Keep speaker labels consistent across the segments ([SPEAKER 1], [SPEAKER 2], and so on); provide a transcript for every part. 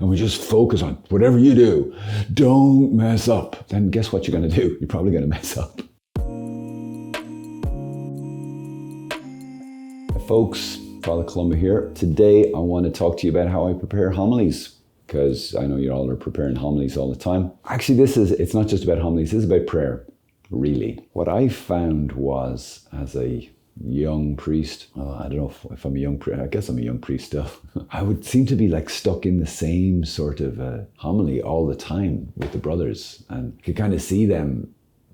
[SPEAKER 1] and we just focus on whatever you do, don't mess up, then guess what you're going to do? You're probably going to mess up. Folks, Father Columba here. Today I want to talk to you about how I prepare homilies, because I know you all are preparing homilies all the time. Actually, it's not just about homilies, this is about prayer, really. What I found was, as a young priest, I don't know if I'm a young priest, I guess I'm a young priest still. I would seem to be like stuck in the same sort of homily all the time with the brothers, and you could kind of see them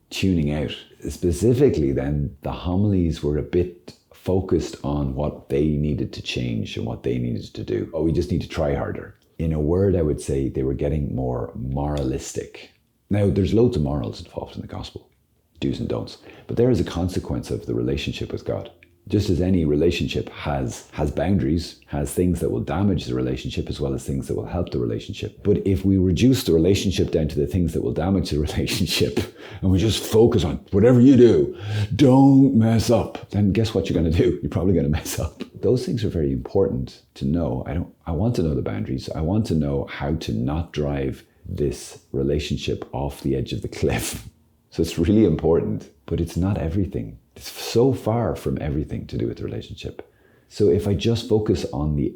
[SPEAKER 1] tuning out. Specifically then, the homilies were a bit focused on what they needed to change and what they needed to do. Oh, we just need to try harder. In a word, I would say they were getting more moralistic. Now, there's loads of morals involved in the gospel, do's and don'ts, but there is a consequence of the relationship with God. Just as any relationship has boundaries, has things that will damage the relationship as well as things that will help the relationship. But if we reduce the relationship down to the things that will damage the relationship, and we just focus on whatever you do, don't mess up, then guess what you're going to do? You're probably going to mess up. Those things are very important to know. I want to know the boundaries. I want to know how to not drive this relationship off the edge of the cliff. So it's really important, but it's not everything. It's so far from everything to do with the relationship. So if I just focus on the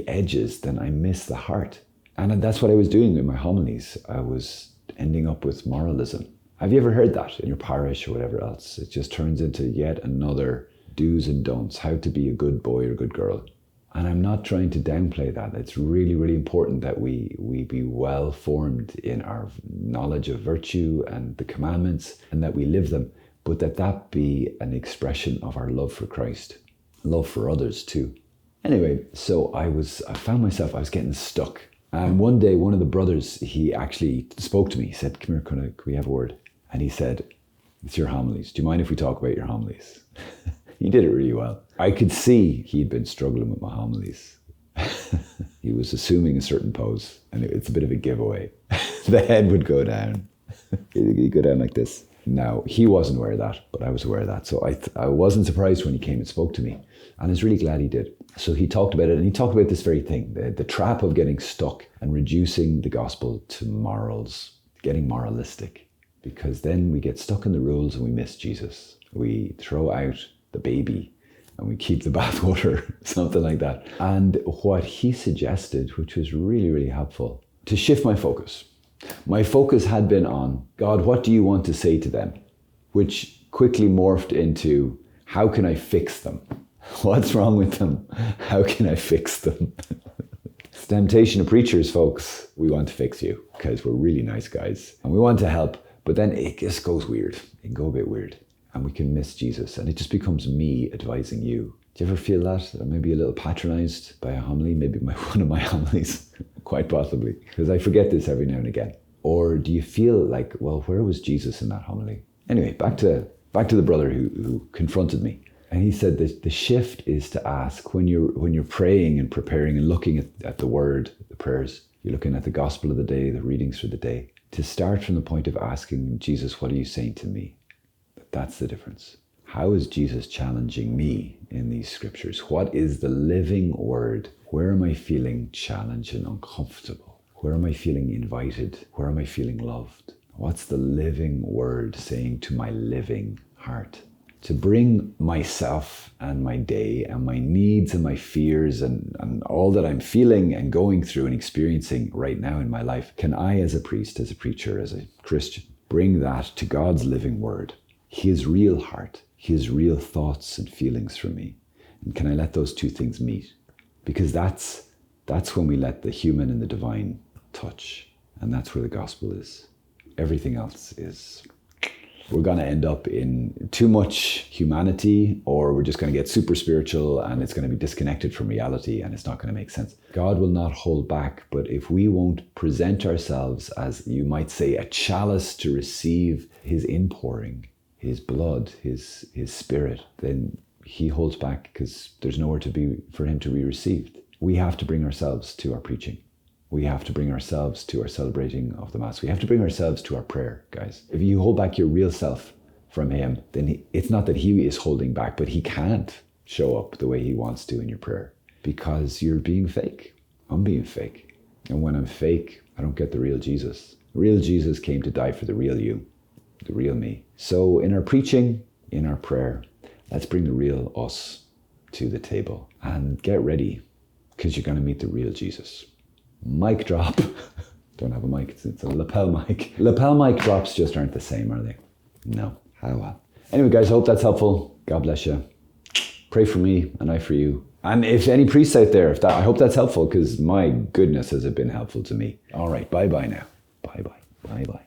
[SPEAKER 1] edges, then I miss the heart. And that's what I was doing in my homilies. I was ending up with moralism. Have you ever heard that in your parish or whatever else? It just turns into yet another do's and don'ts, how to be a good boy or good girl. And I'm not trying to downplay that. It's really, really important that we be well formed in our knowledge of virtue and the commandments, and that we live them, but that be an expression of our love for Christ, love for others too. Anyway, so I found myself, I was getting stuck. And one day, one of the brothers, he actually spoke to me. He said, "Come here, can we have a word?" And he said, "It's your homilies. Do you mind if we talk about your homilies?" He did it really well. I could see he'd been struggling with my homilies. He was assuming a certain pose, and it's a bit of a giveaway. The head would go down. He'd go down like this. Now, he wasn't aware of that, but I was aware of that. So I wasn't surprised when he came and spoke to me. And I was really glad he did. So he talked about it, and he talked about this very thing, the trap of getting stuck and reducing the gospel to morals, getting moralistic. Because then we get stuck in the rules and we miss Jesus. We throw out the baby and we keep the bathwater, something like that. And what he suggested, which was really, really helpful, to shift my focus. My focus had been on, God, what do you want to say to them? Which quickly morphed into, how can I fix them? What's wrong with them? How can I fix them? It's the temptation of preachers, folks. We want to fix you because we're really nice guys and we want to help, but then it just goes weird. It can go a bit weird and we can miss Jesus, and it just becomes me advising you. Do you ever feel that? Or maybe a little patronized by a homily, maybe one of my homilies, quite possibly, because I forget this every now and again. Or do you feel like, well, where was Jesus in that homily? Anyway, back to the brother who confronted me. And he said that the shift is to ask, when you're praying and preparing and looking at the word, the prayers, you're looking at the gospel of the day, the readings for the day, to start from the point of asking Jesus, what are you saying to me? That's the difference. How is Jesus challenging me in these scriptures? What is the living word? Where am I feeling challenged and uncomfortable? Where am I feeling invited? Where am I feeling loved? What's the living word saying to my living heart? To bring myself and my day and my needs and my fears and all that I'm feeling and going through and experiencing right now in my life, can I, as a priest, as a preacher, as a Christian, bring that to God's living word? His real heart, his real thoughts and feelings for me. And can I let those two things meet? Because that's when we let the human and the divine touch. And that's where the gospel is. Everything else is, we're going to end up in too much humanity, or we're just going to get super spiritual and it's going to be disconnected from reality and it's not going to make sense. God will not hold back, but if we won't present ourselves as, you might say, a chalice to receive his inpouring, his blood, his spirit, then he holds back because there's nowhere for him to be received. We have to bring ourselves to our preaching. We have to bring ourselves to our celebrating of the Mass. We have to bring ourselves to our prayer, guys. If you hold back your real self from him, then it's not that he is holding back, but he can't show up the way he wants to in your prayer because you're being fake. I'm being fake. And when I'm fake, I don't get the real Jesus. The real Jesus came to die for the real you, the real me. So in our preaching, in our prayer, let's bring the real us to the table and get ready, because you're going to meet the real Jesus. Mic drop. Don't have a mic, it's a lapel mic. Lapel mic drops just aren't the same, are they? No. How well. Anyway, guys, I hope that's helpful. God bless you. Pray for me and I for you. And if any priests out there, I hope that's helpful, because my goodness, has it been helpful to me. All right, bye-bye now. Bye-bye. Bye-bye.